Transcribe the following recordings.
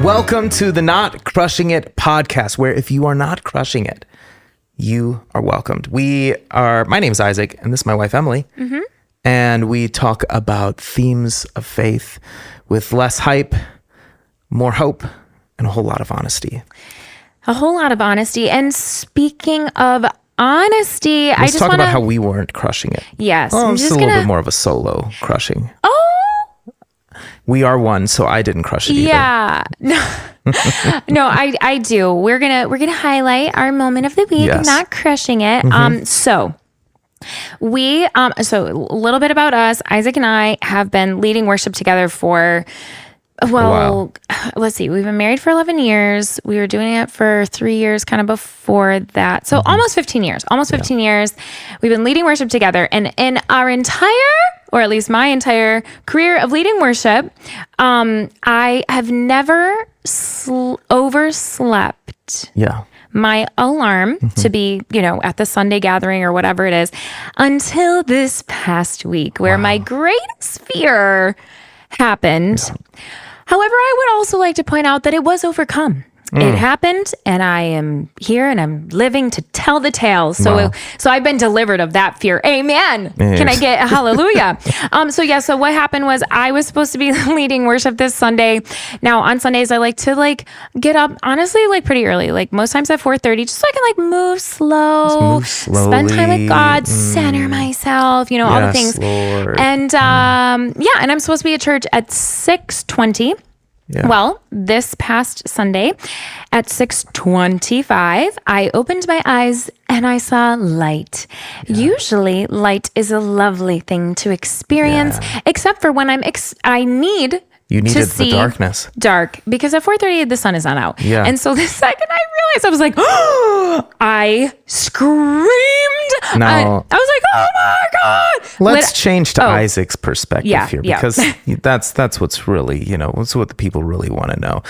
Welcome to the Not Crushing It podcast, where if you are not crushing it, you are welcomed. My name is Isaac, and this is my wife, Emily. Mm-hmm. And we talk about themes of faith with less hype, more hope, and a whole lot of honesty. A whole lot of honesty. And speaking of honesty, Let's talk about how we weren't crushing it. Yes. I'm just a little bit more of a solo crushing. Oh! We are one, so I didn't crush it either. Yeah. No, I do. We're gonna highlight our moment of the week, Yes. not crushing it. Mm-hmm. So a little bit about us. Isaac and I have been leading worship together for, let's see, we've been married for 11 years. We were doing it for 3 years kind of before that. So almost 15 years, years. We've been leading worship together. And in our entire, or at least my entire career of leading worship, I have never overslept. Yeah. My alarm to be, at the Sunday gathering or whatever it is, until this past week where my greatest fear happened. Yeah. However, I would also like to point out that it was overcome. It happened, and I am here, and I'm living to tell the tale. So I've been delivered of that fear. Amen. Yes. Can I get a hallelujah? So what happened was I was supposed to be leading worship this Sunday. Now, on Sundays, I like to get up, honestly, pretty early, most times at 4:30, just so I can move slow, spend time with God, center myself, all the things. Lord. And and I'm supposed to be at church at 6:20. Yeah. Well, this past Sunday at 6:25, I opened my eyes and I saw light. Yeah. Usually, light is a lovely thing to experience, except for when I need You needed to see the darkness. Dark, because at 4:30 the sun is not out. Yeah. And so the second I realized, I was like, oh, I screamed. No. I was like, oh my God. Let's change to Isaac's perspective here, because that's what's really, that's what the people really want to know.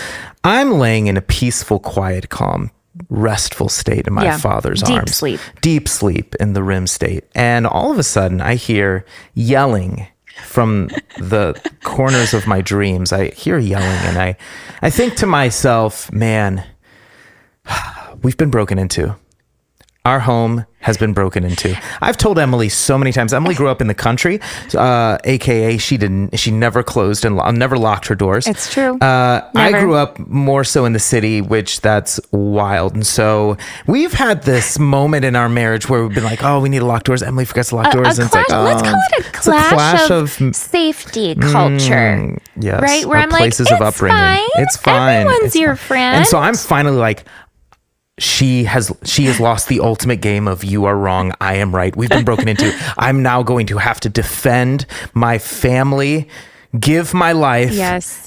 I'm laying in a peaceful, quiet, calm, restful state in my father's arms. Deep sleep in the REM state. And all of a sudden I hear yelling from the corners of my dreams. I hear yelling, and I think to myself, man, we've been broken into. Our home has been broken into. I've told Emily so many times. Emily grew up in the country, AKA she never closed and never locked her doors. It's true. I grew up more so in the city, which that's wild. And so we've had this moment in our marriage where we've been like, oh, we need to lock doors. Emily forgets to lock doors. And it's let's call it a clash of safety culture. Yes. Right? Where I'm places of upbringing. Fine. It's fine. Everyone's your friend. And so I'm finally like, she has lost the ultimate game of you are wrong, I am right. We've been broken into. I'm now going to have to defend my family, give my life,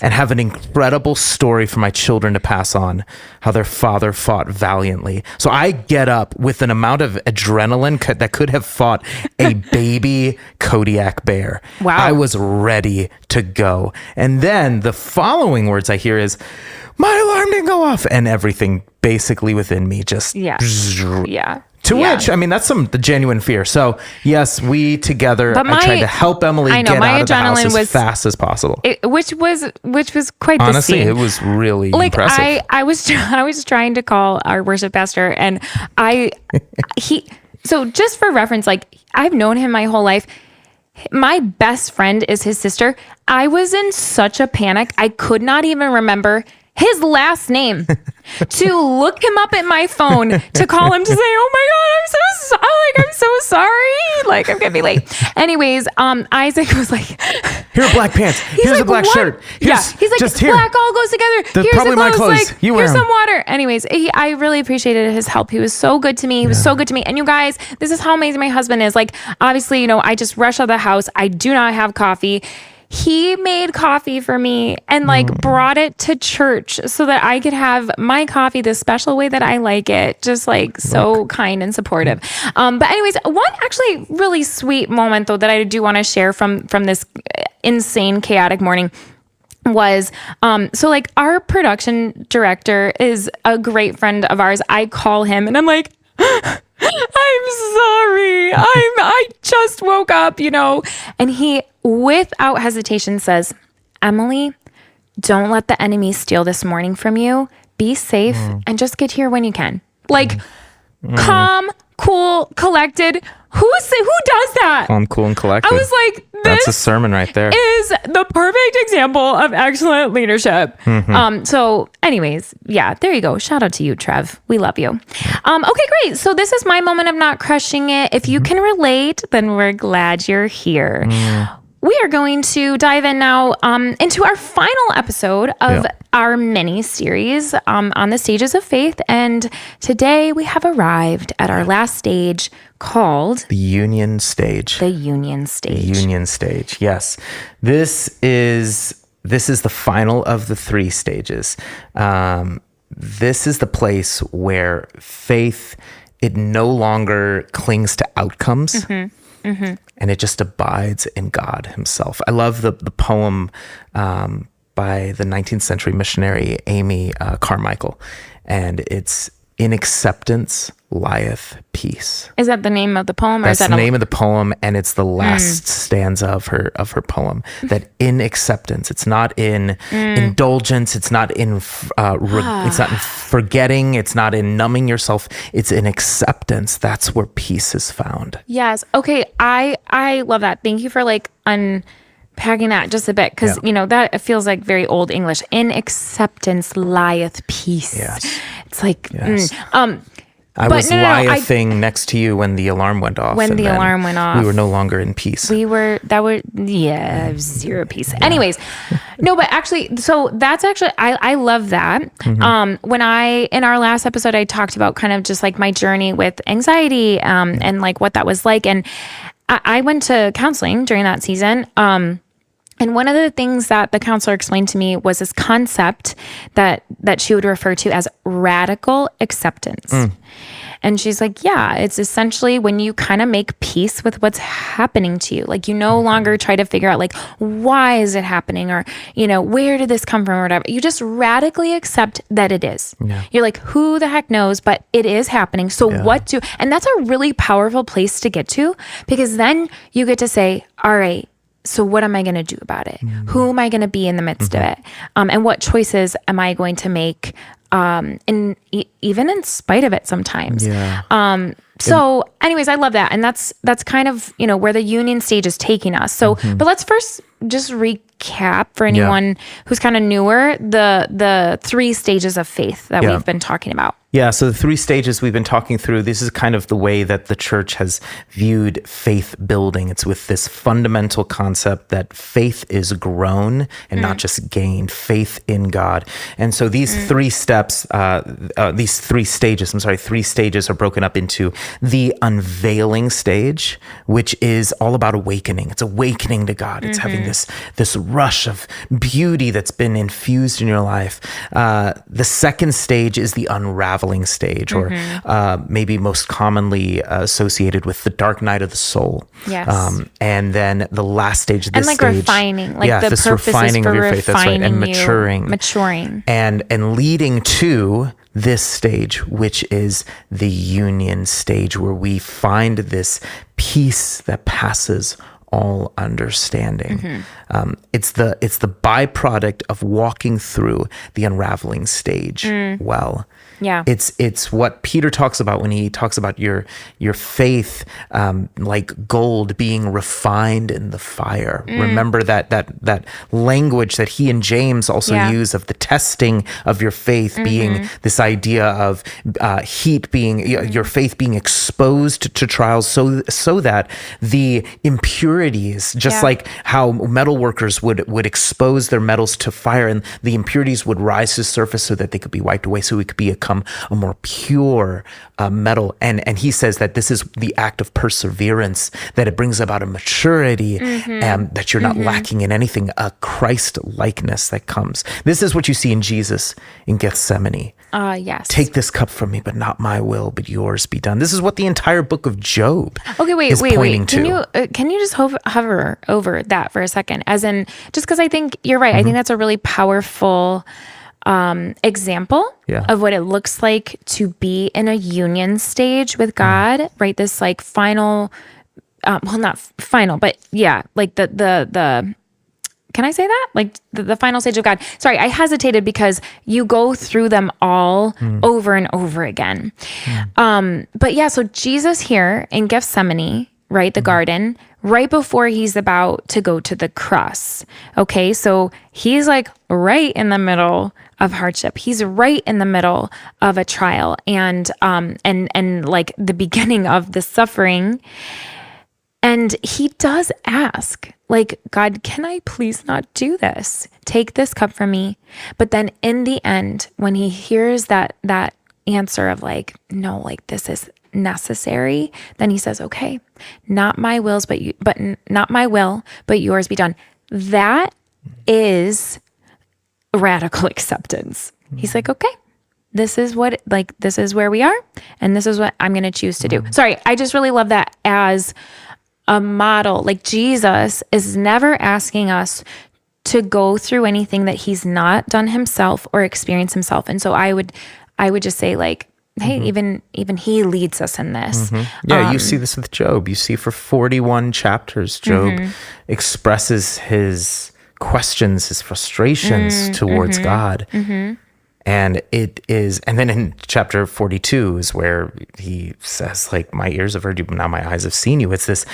and have an incredible story for my children to pass on, how their father fought valiantly. So I get up with an amount of adrenaline that could have fought a baby Kodiak bear. Wow. I was ready to go. And then the following words I hear is, my alarm didn't go off, and everything basically within me just which, that's the genuine fear. So yes, we together, I tried to help Emily get out of the house as fast as possible. Which was quite the Honestly, scene. It was really impressive. I was trying to call our worship pastor, and so just for reference, I've known him my whole life. My best friend is his sister. I was in such a panic. I could not even remember his last name to look him up in my phone, to call him to say, oh my God, I'm so sorry. I'm gonna be late. Anyways, Isaac was like, here are black pants. Here's a black shirt. He's like, just black all goes together. Here's probably the clothes. My clothes. Here's some water. Anyways, I really appreciated his help. He was so good to me. He was so good to me. And you guys, this is how amazing my husband is. Obviously, I just rush out of the house. I do not have coffee. He made coffee for me and brought it to church so that I could have my coffee the special way that I like it. Just so kind and supportive. But anyways, one actually really sweet moment though that I do want to share from this insane, chaotic morning was, our production director is a great friend of ours. I call him and I'm like, I'm sorry. I just woke up, And he, without hesitation, says, Emily, don't let the enemy steal this morning from you. Be safe and just get here when you can. Like calm, cool, collected. Who does that? Calm, cool, and collected. I was like, that's a sermon right there. Is the perfect example of excellent leadership. So anyways, yeah, there you go. Shout out to you, Trev. We love you. Okay, great. So this is my moment of not crushing it. If you can relate, then we're glad you're here. We are going to dive in now into our final episode of our mini series on the stages of faith. And today we have arrived at our last stage called the union stage. The union stage. The union stage. Yes. This is the final of the 3 stages. This is the place where faith, it no longer clings to outcomes. And it just abides in God himself. I love the poem by the 19th century missionary Amy Carmichael. And it's, "In acceptance lieth peace." Is that the name of the poem? Or That's is that the name of the poem, and it's the last stanza of her poem. That in acceptance, it's not in indulgence, it's not in it's not in forgetting, it's not in numbing yourself. It's in acceptance. That's where peace is found. Yes. Okay. I love that. Thank you for like unpacking that just a bit, because that feels like very old English. In acceptance lieth peace. Yes. It's like I was liathing next to you when the alarm went off. When the alarm went off, we were no longer in peace. Zero peace. Anyways, no, but actually, so that's actually, I love that. In our last episode, I talked about kind of just like my journey with anxiety, and like what that was like. And I went to counseling during that season. And one of the things that the counselor explained to me was this concept that she would refer to as radical acceptance. And she's like, yeah, it's essentially when you kind of make peace with what's happening to you. Like you no longer try to figure out like, why is it happening? Or, where did this come from or whatever. You just radically accept that it is. Yeah. You're like, who the heck knows, but it is happening. So and that's a really powerful place to get to, because then you get to say, all right, so what am I going to do about it? Who am I going to be in the midst of it? And what choices am I going to make even in spite of it sometimes? Yeah. So anyways, I love that. And that's kind of, where the union stage is taking us. So, but let's first just recap for anyone who's kind of newer, the 3 stages of faith that we've been talking about. Yeah, so the 3 stages we've been talking through, this is kind of the way that the church has viewed faith building. It's with this fundamental concept that faith is grown and not just gained, faith in God. And so these 3 steps, these 3 stages are broken up into the unveiling stage, which is all about awakening. It's awakening to God. It's having this rush of beauty that's been infused in your life. The second stage is the unraveling stage, or maybe most commonly associated with the dark night of the soul. Yes. And then the last stage of this stage, refining, the this purpose refining is for of your faith, that's right, and maturing, and leading to this stage, which is the union stage, where we find this peace that passes all understanding. It's the byproduct of walking through the unraveling stage. Yeah. It's what Peter talks about when he talks about your faith, like gold being refined in the fire. Remember that language that he and James also use of the testing of your faith being this idea of heat being your faith being exposed to trials, so that the impurities, just like how metal workers would expose their metals to fire, and the impurities would rise to the surface so that they could be wiped away, so we could become a more pure metal. And he says that this is the act of perseverance, that it brings about a maturity, and that you're not lacking in anything, a Christ likeness that comes. This is what you see in Jesus in Gethsemane. Yes. Take this cup from me, but not my will, but yours be done. This is what the entire book of Job is pointing to. Can you just hover over that for a second? As in, just because I think you're right. I think that's a really powerful example of what it looks like to be in a union stage with God, right? This like final, well, not final, but like the can I say that? Like the final stage of God. Sorry, I hesitated because you go through them all over and over again. But yeah, so Jesus here in Gethsemane, right? The garden, right before he's about to go to the cross. Okay. So he's like right in the middle of hardship. He's right in the middle of a trial and like the beginning of the suffering. And he does ask, like, God, can I please not do this? Take this cup from me. But then in the end, when he hears that answer of like, no, like this is necessary, then he says, okay, not my will, but yours be done. That is radical acceptance. He's like, okay, this is where we are, and this is what I'm going to choose to do. Sorry, I just really love that as a model. Like Jesus is never asking us to go through anything that he's not done himself or experienced himself. And so I would just say like, hey, even he leads us in this. Yeah, you see this with Job. You see for 41 chapters, Job expresses his questions, his frustrations towards God. And and then in chapter 42 is where he says, like, my ears have heard you, but now my eyes have seen you. It's this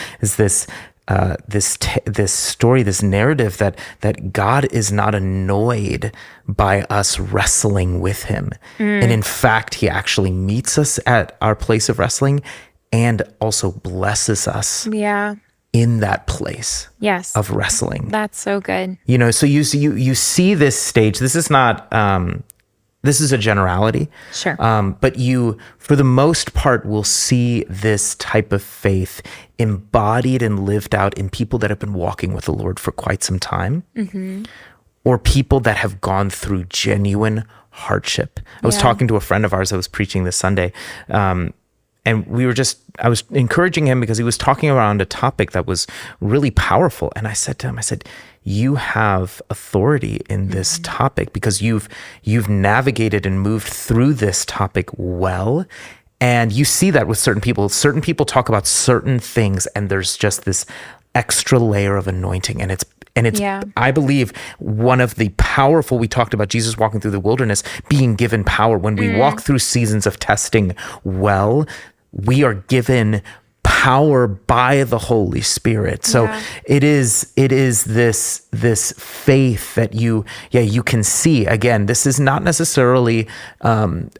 story, this narrative that God is not annoyed by us wrestling with him. And in fact, he actually meets us at our place of wrestling and also blesses us. Yeah. In that place of wrestling. That's so good. You know, so you see this stage. This is not, this is a generality. Sure. But you, for the most part, will see this type of faith embodied and lived out in people that have been walking with the Lord for quite some time, or people that have gone through genuine hardship. I was talking to a friend of ours. I was preaching this Sunday, and I was encouraging him because he was talking around a topic that was really powerful. And I said to him, you have authority in this topic because you've navigated and moved through this topic well. And you see that with certain people. Certain people talk about certain things and there's just this extra layer of anointing. And it's I believe one of the powerful, we talked about Jesus walking through the wilderness, being given power. When we walk through seasons of testing well, we are given power by the Holy Spirit. So it is this faith that you can see. Again, this is not necessarily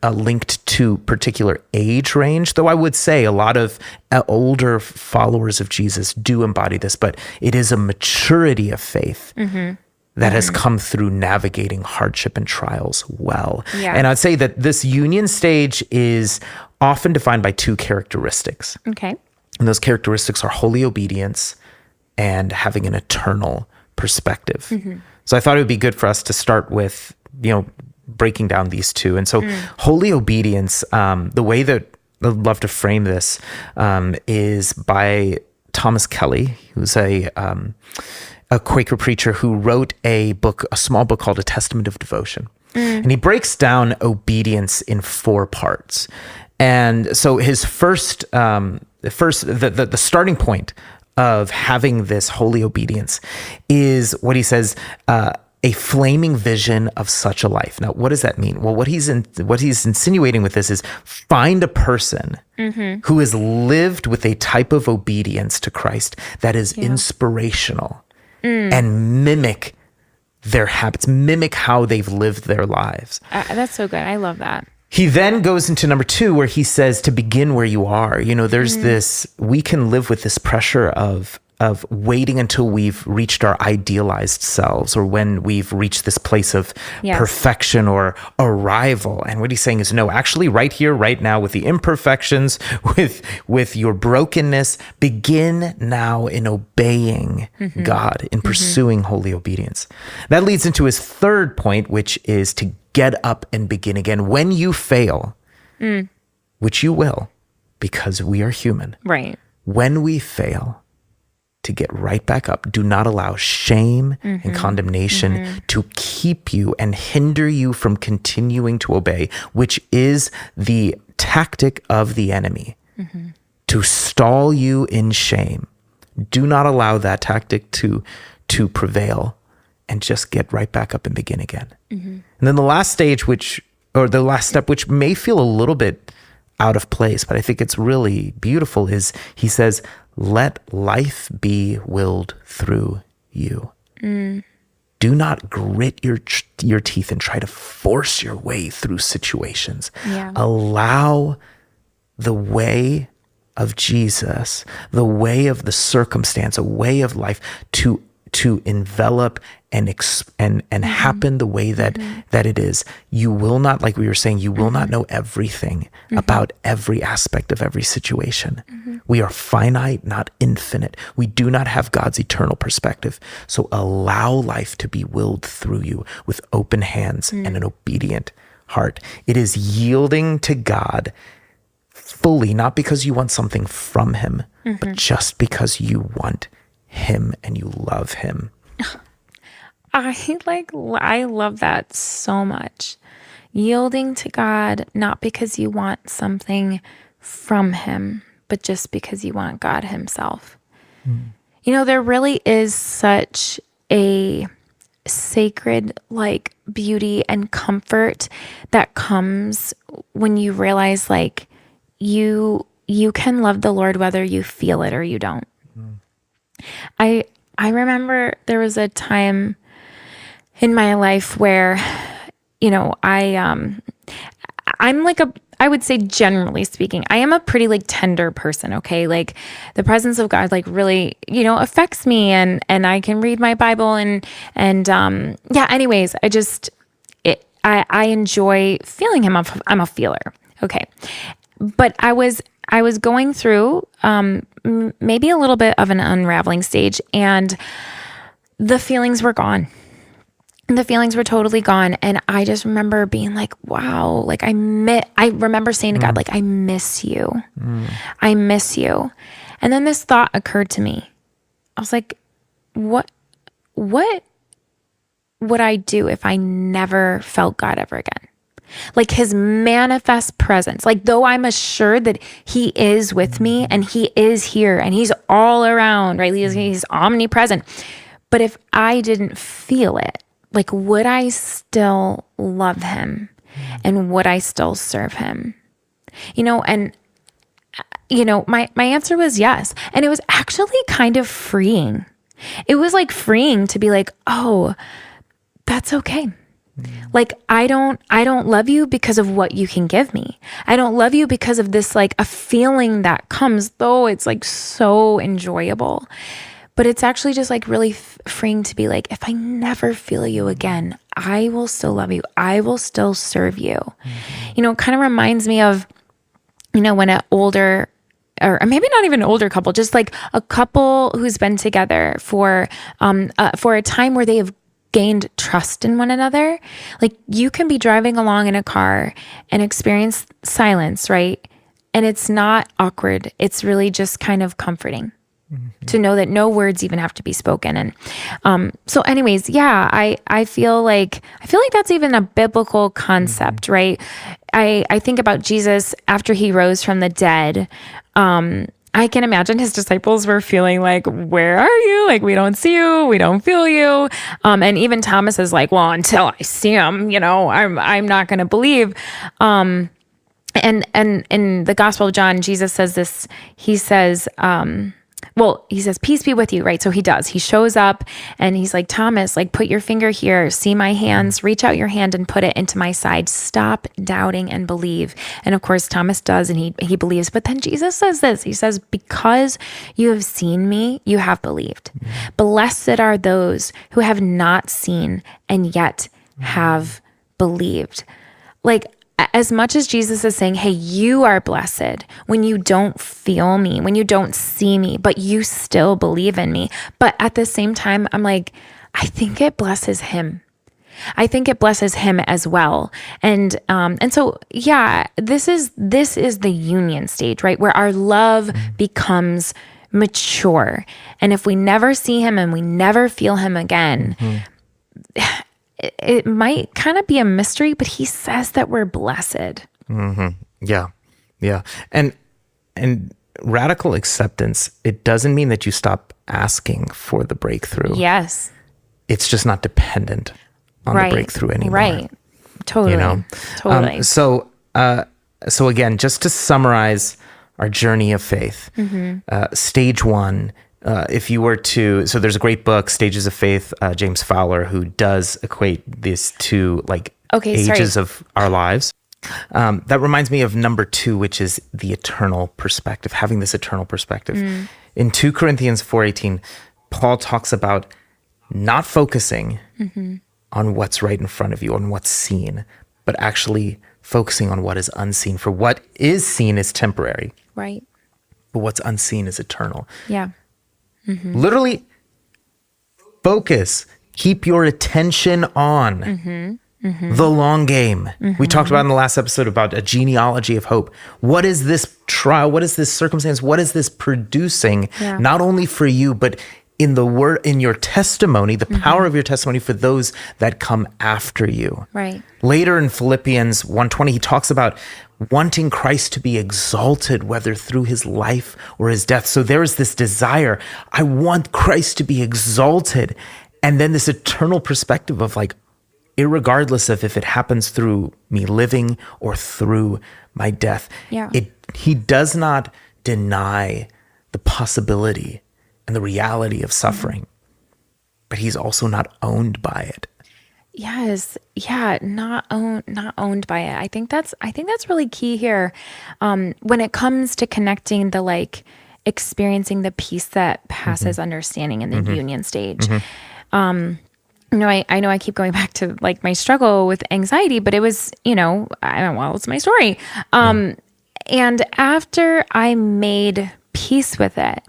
linked to particular age range, though I would say a lot of older followers of Jesus do embody this, but it is a maturity of faith that has come through navigating hardship and trials well. Yeah. And I'd say that this union stage is often defined by two characteristics. Okay. And those characteristics are holy obedience and having an eternal perspective. So I thought it would be good for us to start with, breaking down these two. And so holy obedience, the way that I'd love to frame this is by Thomas Kelly, who's a Quaker preacher who wrote a small book called A Testament of Devotion. And he breaks down obedience in 4 parts. And so his the starting point of having this holy obedience is what he says, a flaming vision of such a life. Now, what does that mean? Well, what he's insinuating with this is find a person who has lived with a type of obedience to Christ that is inspirational and mimic their habits, mimic how they've lived their lives. That's so good. I love that. He then goes into number 2 where he says to begin where you are. There's this, we can live with this pressure of waiting until we've reached our idealized selves or when we've reached this place of perfection or arrival. And what he's saying is, no, actually right here, right now, with the imperfections, with your brokenness, begin now in obeying God, in pursuing holy obedience. That leads into his 3rd point, which is to get up and begin again. When you fail, which you will, because we are human. Right. When we fail, to get right back up. Do not allow shame and condemnation to keep you and hinder you from continuing to obey, which is the tactic of the enemy, to stall you in shame. Do not allow that tactic to prevail and just get right back up and begin again. And then the last stage, the last step, which may feel a little bit out of place, but I think it's really beautiful, is he says, let life be willed through you. Do not grit your teeth and try to force your way through situations. Allow the way of Jesus, the way of the circumstance, a way of life to envelop and happen the way that it is. You will not, like we were saying, you will not know everything about every aspect of every situation. We are finite, not infinite. We do not have God's eternal perspective. So allow life to be willed through you with open hands and an obedient heart. It is yielding to God fully, not because you want something from him, but just because you want him and you love him. I love that so much. Yielding to God, not because you want something from him, but just because you want God himself. You know, there really is such a sacred beauty and comfort that comes when you realize you can love the Lord whether you feel it or you don't. I remember there was a time in my life where, I would say, generally speaking, I am a pretty Tender person. Okay. The presence of God, really, affects me, and I can read my Bible anyways, I enjoy feeling him. I'm a feeler. Okay. But I was going through, maybe a little bit of an unraveling stage, and the feelings were gone. The feelings were totally gone. And I just remember being wow, I remember saying to God, I miss you. I miss you. And then this thought occurred to me. I was like, what would I do if I never felt God ever again? His manifest presence, though I'm assured that he is with me and he is here and he's all around, right? He's omnipresent. But if I didn't feel it, would I still love him? And would I still serve him? My answer was yes. And it was actually kind of freeing. It was freeing to be oh, that's okay. I don't love you because of what you can give me. I don't love you because of this, a feeling that comes, though it's so enjoyable, but it's actually just really freeing to be if I never feel you again, I will still love you. I will still serve you. It kind of reminds me of, when an older, or maybe not even an older couple, just a couple who's been together for a time where they have gained trust in one another. You can be driving along in a car and experience silence, right? And it's not awkward. It's really just kind of comforting to know that no words even have to be spoken. And so anyways, yeah, I feel like that's even a biblical concept, right? I think about Jesus after he rose from the dead. I can imagine his disciples were feeling where are you? We don't see you. We don't feel you. And even Thomas is well, until I see him, I'm not going to believe. And in the Gospel of John, Jesus says this, he says, peace be with you, right? So he does. He shows up and he's like, Thomas, put your finger here, see my hands, reach out your hand and put it into my side. Stop doubting and believe. And of course, Thomas does, and he believes. But then Jesus says this, he says, because you have seen me, you have believed. Blessed are those who have not seen and yet have believed. As much as Jesus is saying, hey, you are blessed when you don't feel me, when you don't see me, but you still believe in me. But at the same time, I'm I think it blesses him. I think it blesses him as well. And so, yeah, this is the union stage, right? Where our love becomes mature. And if we never see him and we never feel him again, it might kind of be a mystery, but he says that we're blessed. Yeah. And radical acceptance, it doesn't mean that you stop asking for the breakthrough. Yes. it's just not dependent on the breakthrough anymore. Right. Totally. You know? Totally. So again, just to summarize our journey of faith, stage one, if you were to, so there's a great book, Stages of Faith, James Fowler, who does equate these two ages of our lives. That reminds me of number 2, which is the eternal perspective, having this eternal perspective. In 2 Corinthians 4:18, Paul talks about not focusing on what's right in front of you, on what's seen, but actually focusing on what is unseen. For what is seen is temporary. Right. But what's unseen is eternal. Yeah. Literally, focus. Keep your attention on the long game. We talked about in the last episode about a genealogy of hope. What is this trial? What is this circumstance? What is this producing? Yeah. Not only for you, but in the word, in your testimony, the power of your testimony for those that come after you. Right. Later in Philippians 1:20, he talks about wanting Christ to be exalted, whether through his life or his death. So there is this desire. I want Christ to be exalted. And then this eternal perspective of irregardless of if it happens through me living or through my death, he does not deny the possibility and the reality of suffering, but he's also not owned by it. Yes. Yeah. Not owned by it. I think that's really key here. When it comes to connecting the experiencing the peace that passes understanding in the union stage. I know I keep going back to my struggle with anxiety, but it was, it's my story. And after I made peace with it,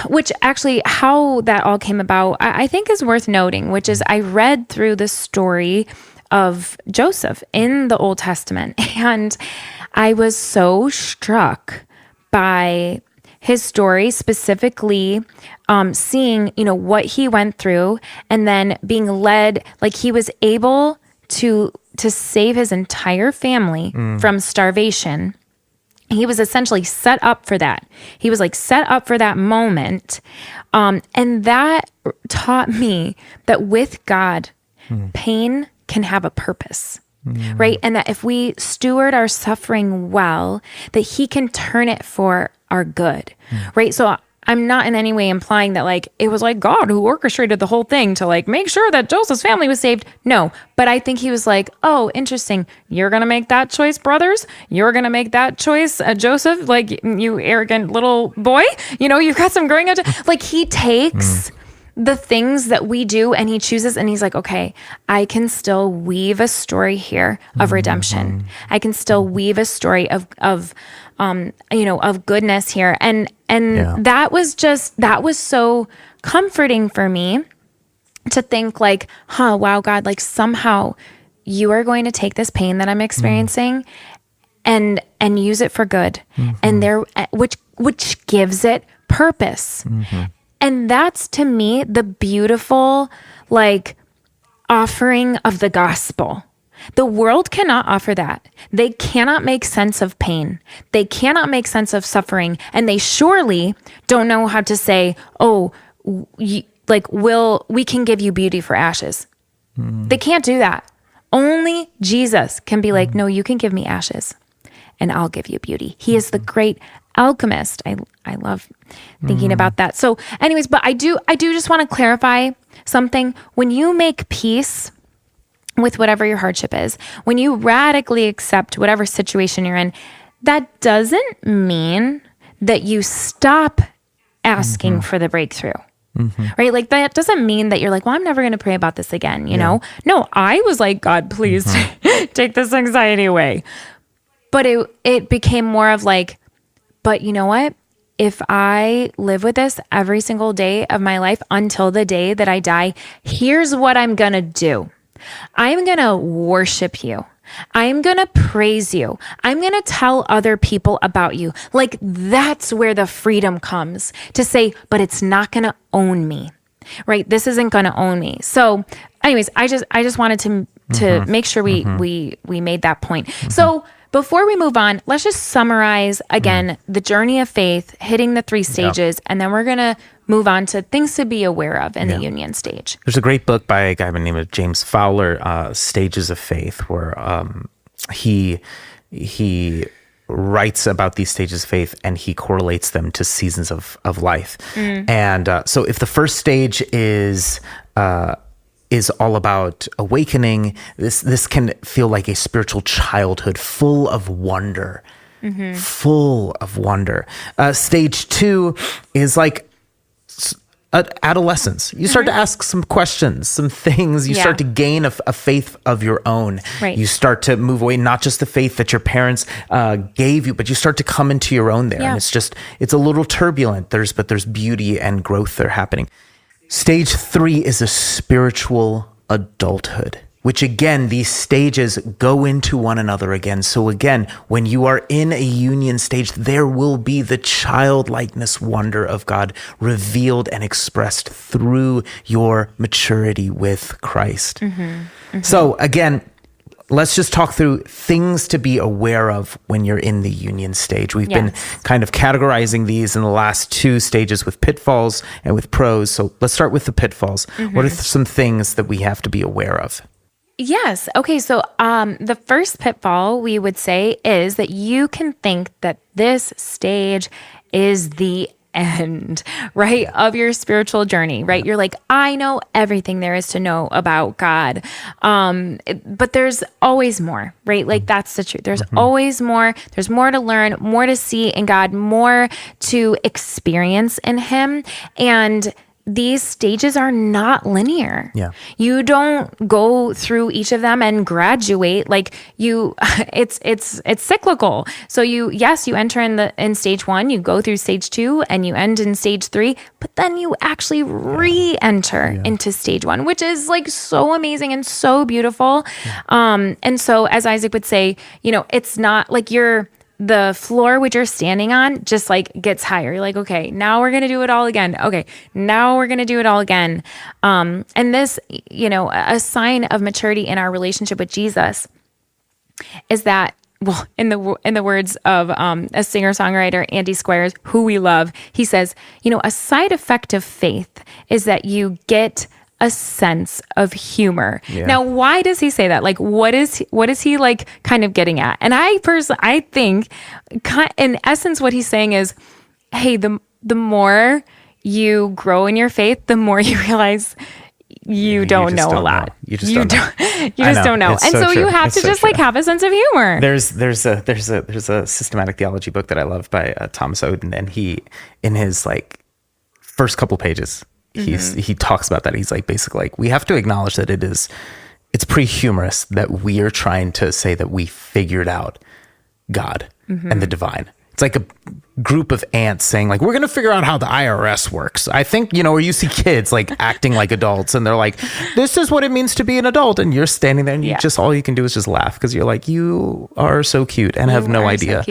which actually how that all came about, I think is worth noting, which is I read through the story of Joseph in the Old Testament, and I was so struck by his story, specifically seeing, what he went through, and then being led, he was able to save his entire family from starvation. He was essentially set up for that. He was set up for that moment. And that taught me that with God, pain can have a purpose, right? And that if we steward our suffering well, that he can turn it for our good, right? So I'm not in any way implying that it was God who orchestrated the whole thing to make sure that Joseph's family was saved. No, but I think he was oh, interesting. You're going to make that choice, brothers. You're going to make that choice, Joseph, you arrogant little boy, you've got some growing up to, he takes the things that we do and he chooses and he's okay, I can still weave a story here of redemption. I can still weave a story of goodness here. And that was so comforting for me to think wow, God, somehow you are going to take this pain that I'm experiencing and use it for good. And which gives it purpose. And that's to me the beautiful offering of the gospel. The world cannot offer that. They cannot make sense of pain. They cannot make sense of suffering. And they surely don't know how to say, oh, we can give you beauty for ashes. They can't do that. Only Jesus can be no, you can give me ashes and I'll give you beauty. He is the great alchemist. I love thinking about that. So anyways, but I do just want to clarify something. When you make peace with whatever your hardship is, when you radically accept whatever situation you're in, that doesn't mean that you stop asking for the breakthrough. Right? That doesn't mean that you're well, I'm never going to pray about this again, you know? No, I was God, please take this anxiety away. But it became more of but you know what? If I live with this every single day of my life until the day that I die, here's what I'm going to do. I'm going to worship you. I'm going to praise you. I'm going to tell other people about you. That's where the freedom comes to say, but it's not going to own me, right? This isn't going to own me. So anyways, I just wanted to make sure we made that point. So before we move on, let's just summarize again the journey of faith, hitting the 3 stages, and then we're going to move on to things to be aware of in the union stage. There's a great book by a guy by the name of James Fowler, Stages of Faith, where he writes about these stages of faith and he correlates them to seasons of life. And so if the first stage is all about awakening, this can feel like a spiritual childhood full of wonder. Full of wonder. Stage 2 is like adolescence. You start to ask some questions, some things. You start to gain a faith of your own. Right. You start to move away, not just the faith that your parents gave you, but you start to come into your own there. And it's a little turbulent. But there's beauty and growth there happening. Stage 3 is a spiritual adulthood, which again, these stages go into one another again. So again, when you are in a union stage, there will be the childlikeness wonder of God revealed and expressed through your maturity with Christ. So again, let's just talk through things to be aware of when you're in the union stage. We've been kind of categorizing these in the last 2 stages with pitfalls and with pros. So let's start with the pitfalls. What are some things that we have to be aware of? Yes. Okay. So the first pitfall we would say is that you can think that this stage is the end, right, of your spiritual journey, right? You're like, I know everything there is to know about God. But there's always more, right? Like that's the truth. There's always more. There's more to learn, more to see in God, more to experience in Him. And these stages are not linear. You don't go through each of them and graduate like it's cyclical. So you enter in stage 1, you go through stage 2 and you end in stage 3, but then you actually re-enter into stage 1, which is like so amazing and so beautiful. And so as Isaac would say, it's not like the floor which you're standing on just like gets higher. You're like, okay, now we're going to do it all again. Okay, now we're going to do it all again. And this, a sign of maturity in our relationship with Jesus is that, well, in the words of a singer-songwriter, Andy Squires, who we love, he says, a side effect of faith is that you get a sense of humor. Now, why does he say that? Like, what is he like kind of getting at? And I think in essence, what he's saying is, hey, the more you grow in your faith, the more you realize you don't know a lot. You just don't know. And so you have to just like have a sense of humor. There's a systematic theology book that I love by Thomas Oden, and he, in his like first couple pages, he talks about that. He's like, basically like, we have to acknowledge that it's pretty humorous that we are trying to say that we figured out God and the divine. It's like a group of ants saying like, we're going to figure out how the IRS works. I think, or you see kids like acting like adults and they're like, this is what it means to be an adult. And you're standing there and you just, all you can do is just laugh because you're like, you are so cute and have no idea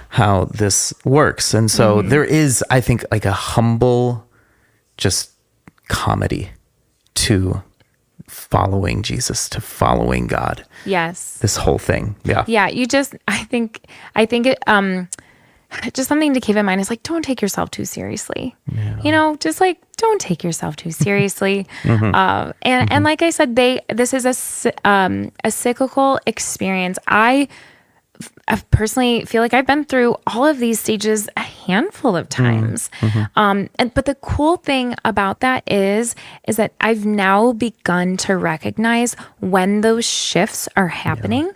how this works. And so there is, I think, like a humble, just comedy to following Jesus, to following God. Yes. This whole thing. Yeah. Yeah. I think it, just something to keep in mind is like, don't take yourself too seriously. Just like, don't take yourself too seriously. And like I said, this is a cyclical experience. I personally feel like I've been through all of these stages a handful of times. But the cool thing about that is that I've now begun to recognize when those shifts are happening,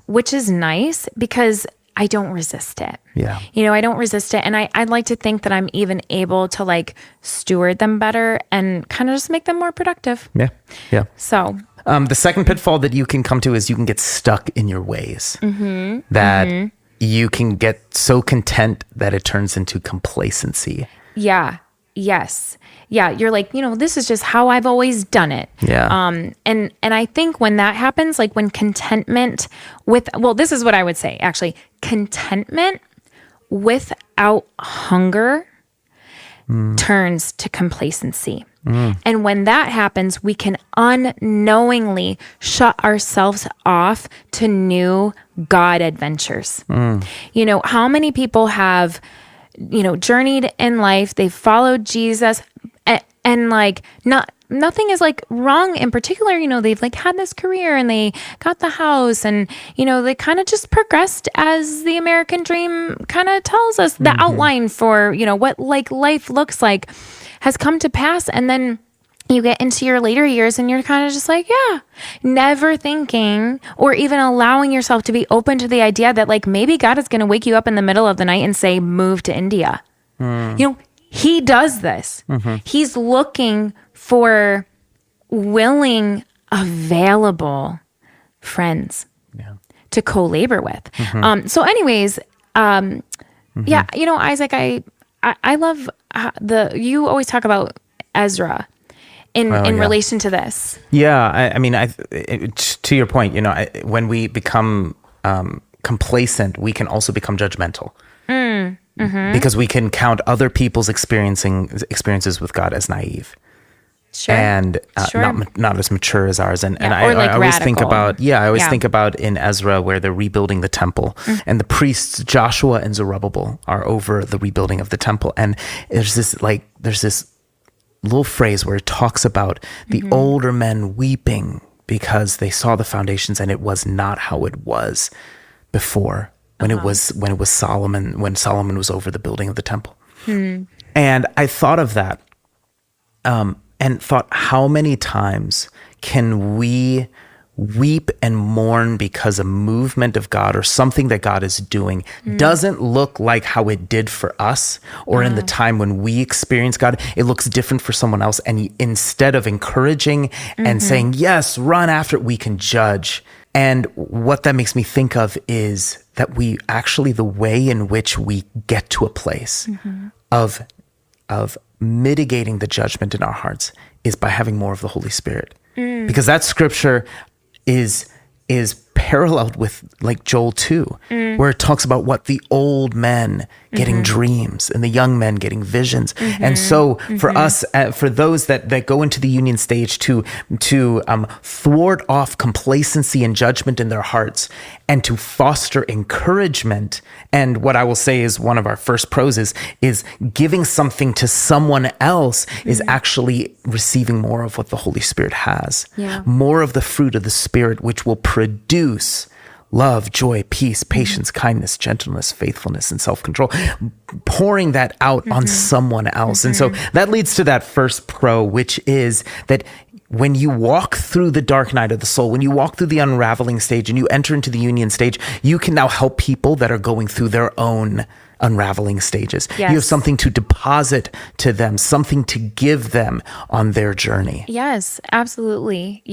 which is nice because I don't resist it. I don't resist it. And I'd like to think that I'm even able to like steward them better and kind of just make them more productive. So the second pitfall that you can come to is you can get stuck in your ways. That you can get so content that it turns into complacency. Yes. You're like, this is just how I've always done it. And I think when that happens, like when contentment this is what I would say, actually, contentment without hunger turns to complacency. And when that happens, we can unknowingly shut ourselves off to new God adventures. How many people have journeyed in life. They followed Jesus, and like nothing is like wrong in particular. They've like had this career and they got the house, and they kind of just progressed as the American dream kind of tells us. The outline for what like life looks like has come to pass, and then you get into your later years and you're kind of just like, never thinking or even allowing yourself to be open to the idea that like maybe God is going to wake you up in the middle of the night and say, move to India. He does this. He's looking for willing, available friends to co-labor with. So anyways, Isaac, I love you always talk about Ezra in relation to this. Yeah. I mean, to your point, when we become complacent, we can also become judgmental. Because we can count other people's experiences with God as naive. Sure. And not as mature as ours. And I always think about, think about in Ezra where they're rebuilding the temple, and the priests Joshua and Zerubbabel are over the rebuilding of the temple. And there's this little phrase where it talks about the older men weeping because they saw the foundations and it was not how it was before when it was Solomon, when Solomon was over the building of the temple. And I thought of that and thought, how many times can we weep and mourn because a movement of God or something that God is doing doesn't look like how it did for us, or in the time when we experience God, it looks different for someone else. And instead of encouraging and saying, yes, run after it, we can judge. And what that makes me think of is that we actually, the way in which we get to a place of mitigating the judgment in our hearts is by having more of the Holy Spirit. Because that scripture is paralleled with like Joel 2, where it talks about what the old men getting dreams and the young men getting visions. And so for us, for those that go into the union stage to thwart off complacency and judgment in their hearts and to foster encouragement. And what I will say is one of our first pros is giving something to someone else is actually receiving more of what the Holy Spirit has, more of the fruit of the Spirit, which will produce love, joy, peace, patience, kindness, gentleness, faithfulness, and self-control, pouring that out on someone else. And so that leads to that first pro, which is that when you walk through the dark night of the soul, when you walk through the unraveling stage and you enter into the union stage, you can now help people that are going through their own unraveling stages. Yes. You have something to deposit to them, something to give them on their journey. Yes, absolutely.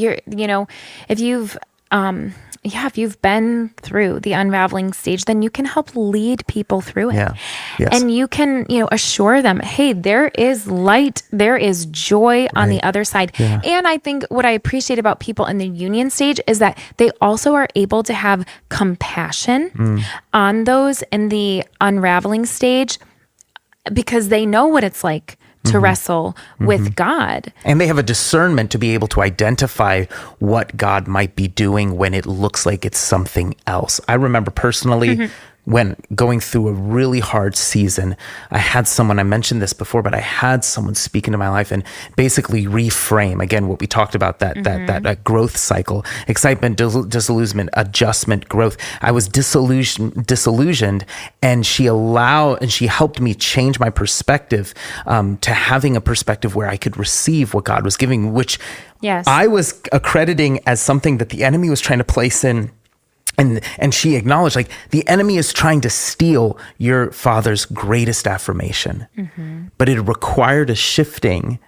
If you've been through the unraveling stage, then you can help lead people through it. Yeah. Yes. And you can, assure them, hey, there is light, there is joy on the other side. Yeah. And I think what I appreciate about people in the union stage is that they also are able to have compassion on those in the unraveling stage, because they know what it's like to wrestle with God. And they have a discernment to be able to identify what God might be doing when it looks like it's something else. I remember personally when going through a really hard season, I had someone, I mentioned this before, but I had someone speak into my life and basically reframe, again, what we talked about, that growth cycle, excitement, disillusionment, adjustment, growth. I was disillusioned, and she helped me change my perspective to having a perspective where I could receive what God was giving, which I was accrediting as something that the enemy was trying to place in. And she acknowledged, like, the enemy is trying to steal your father's greatest affirmation. But it required a shifting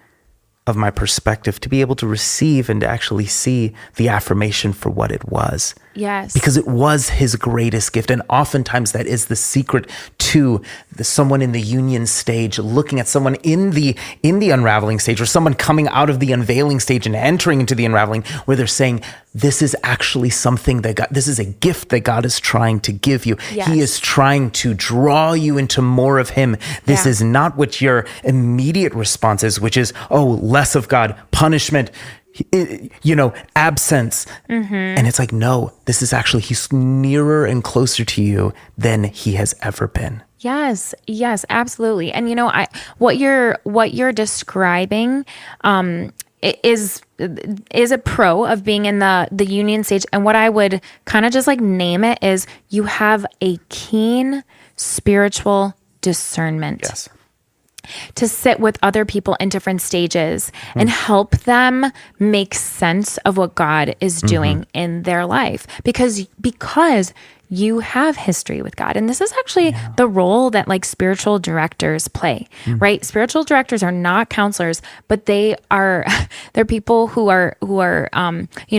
of my perspective to be able to receive and to actually see the affirmation for what it was. Yes. Because it was his greatest gift. And oftentimes that is the secret to someone in the union stage, looking at someone in the unraveling stage, or someone coming out of the unveiling stage and entering into the unraveling, where they're saying, this is actually something this is a gift that God is trying to give you. Yes. He is trying to draw you into more of him. This is not what your immediate response is, which is, less of God, punishment, absence. And it's like, no, this is actually, he's nearer and closer to you than he has ever been. Yes, yes, absolutely. And what you're describing is a pro of being in the union stage. And what I would kind of just like name it is you have a keen spiritual discernment. Yes. To sit with other people in different stages and help them make sense of what God is doing in their life, because you have history with God. And this is actually the role that like spiritual directors play, right? Spiritual directors are not counselors, but they're people who are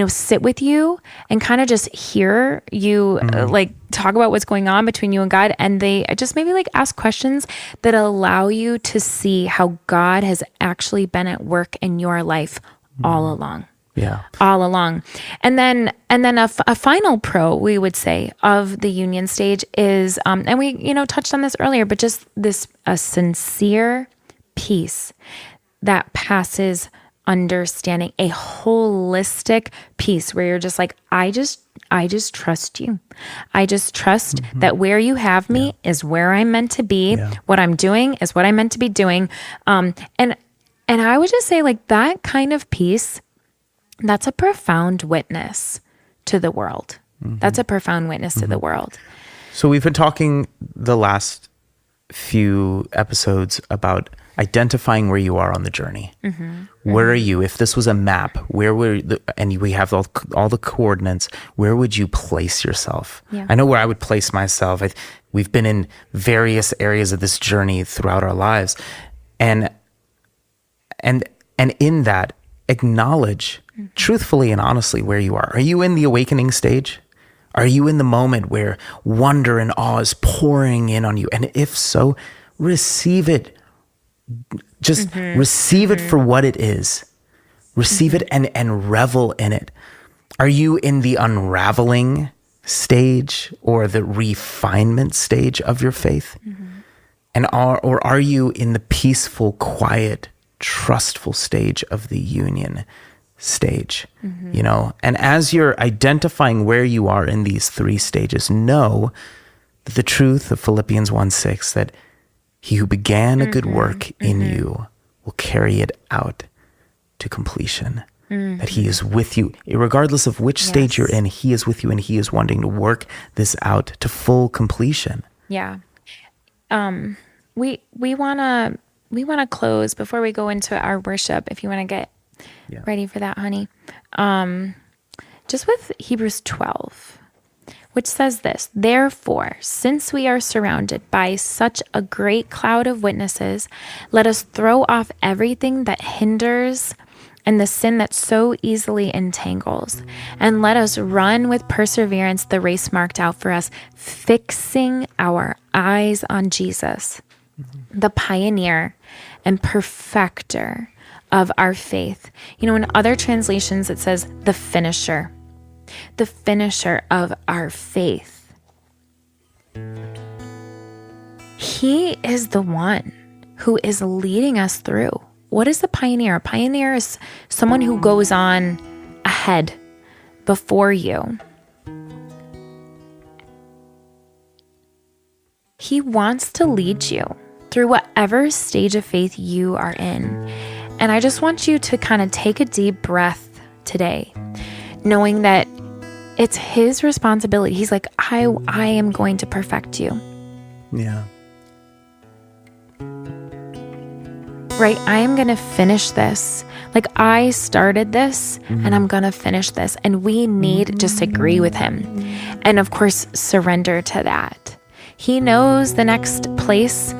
sit with you and kind of just hear you like talk about what's going on between you and God. And they just maybe like ask questions that allow you to see how God has actually been at work in your life all along. Yeah. All along. And then a final pro, we would say, of the union stage is, and we, touched on this earlier, but just a sincere peace that passes understanding, a holistic peace where you're just like, I just trust you. I just trust that where you have me is where I'm meant to be. Yeah. What I'm doing is what I'm meant to be doing. And I would just say like that kind of peace, that's a profound witness to the world. That's a profound witness to the world. So we've been talking the last few episodes about identifying where you are on the journey. Where are you? If this was a map, where and we have all the coordinates, where would you place yourself? Yeah. I know where I would place myself. We've been in various areas of this journey throughout our lives. And in that, acknowledge truthfully and honestly where you are. Are you in the awakening stage? Are you in the moment where wonder and awe is pouring in on you? And if so, receive it. Just receive it for what it is. Receive it and revel in it. Are you in the unraveling stage or the refinement stage of your faith? Or are you in the peaceful, quiet, trustful stage of the union stage? And as you're identifying where you are in these three stages, know that the truth of Philippians 1:6, that he who began a good work in you will carry it out to completion. That he is with you regardless of which stage you're in. He is with you and he is wanting to work this out to full completion. We want to close before we go into our worship, if you want to get ready for that, honey. Just with Hebrews 12, which says this: therefore, since we are surrounded by such a great cloud of witnesses, let us throw off everything that hinders and the sin that so easily entangles, and let us run with perseverance the race marked out for us, fixing our eyes on Jesus, the pioneer and perfecter of our faith. In other translations, it says the finisher of our faith. He is the one who is leading us through. What is the pioneer? A pioneer is someone who goes on ahead before you. He wants to lead you through whatever stage of faith you are in. And I just want you to kind of take a deep breath today, knowing that it's his responsibility. He's like, I am going to perfect you. Yeah. Right? I am going to finish this. Like, I started this and I'm going to finish this. And we need to just agree with him. And of course, surrender to that. He knows the next place,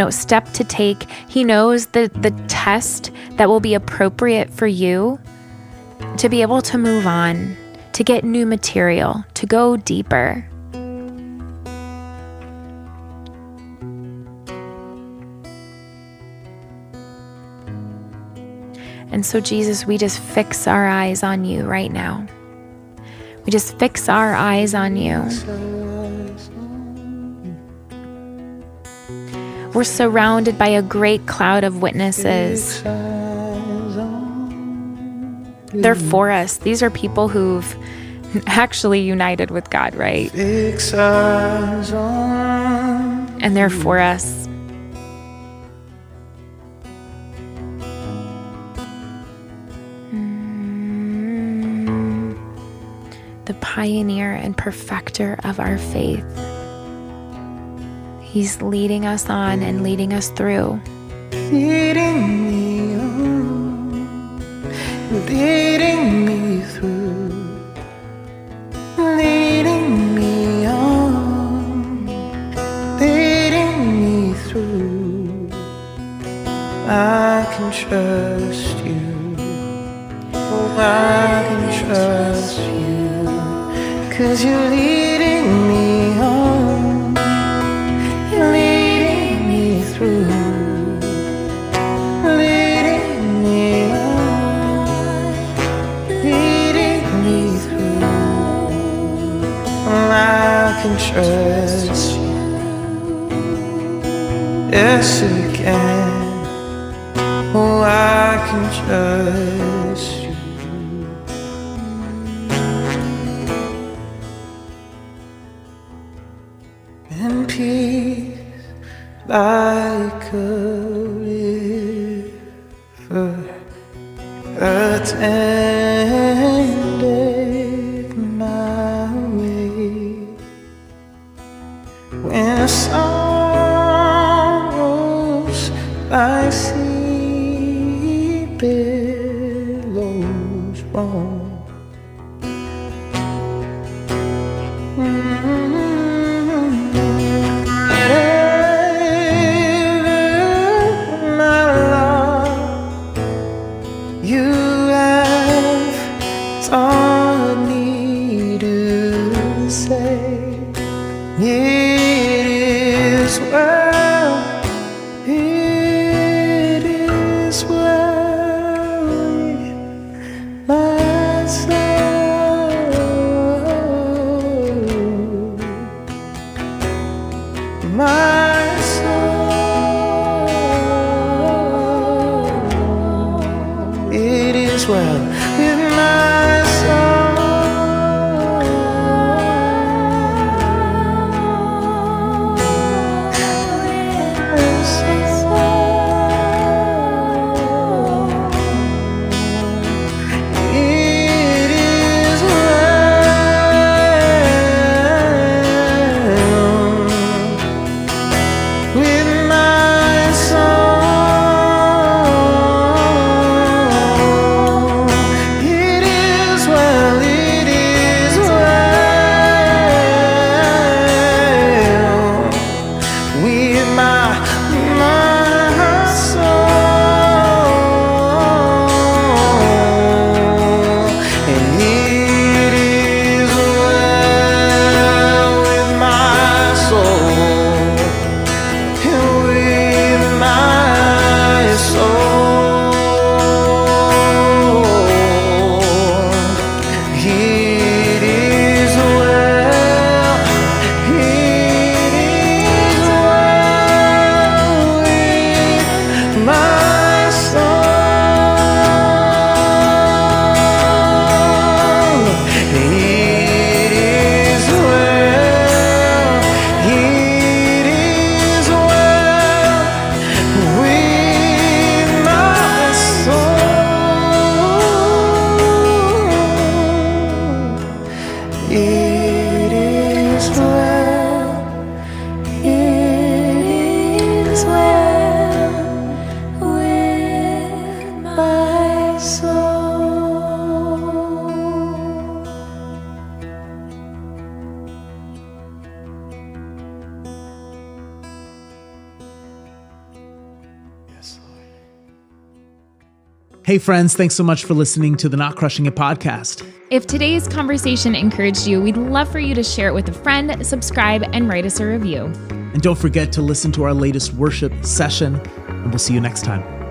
step to take. He knows the test that will be appropriate for you to be able to move on, to get new material, to go deeper. And so, Jesus, we just fix our eyes on you right now. We just fix our eyes on you. We're surrounded by a great cloud of witnesses. They're for us. These are people who've actually united with God, right? and they're for us. The pioneer and perfecter of our faith. He's leading us on and leading us through. Leading me on, leading me through, leading me on, leading me through. I can trust you, oh, I can trust you, 'cause you're leading me on, you're leading me through. I can trust you. Yes, you can. Oh, I can trust you. And peace like a river attended my way. When sorrows like sea billows roll, my love, you have taught me to say, it is well, it is well with my soul, my soul. It is well with my soul. Hey friends, thanks so much for listening to the Not Crushing It podcast. If today's conversation encouraged you, we'd love for you to share it with a friend, subscribe, and write us a review. And don't forget to listen to our latest worship session, and we'll see you next time.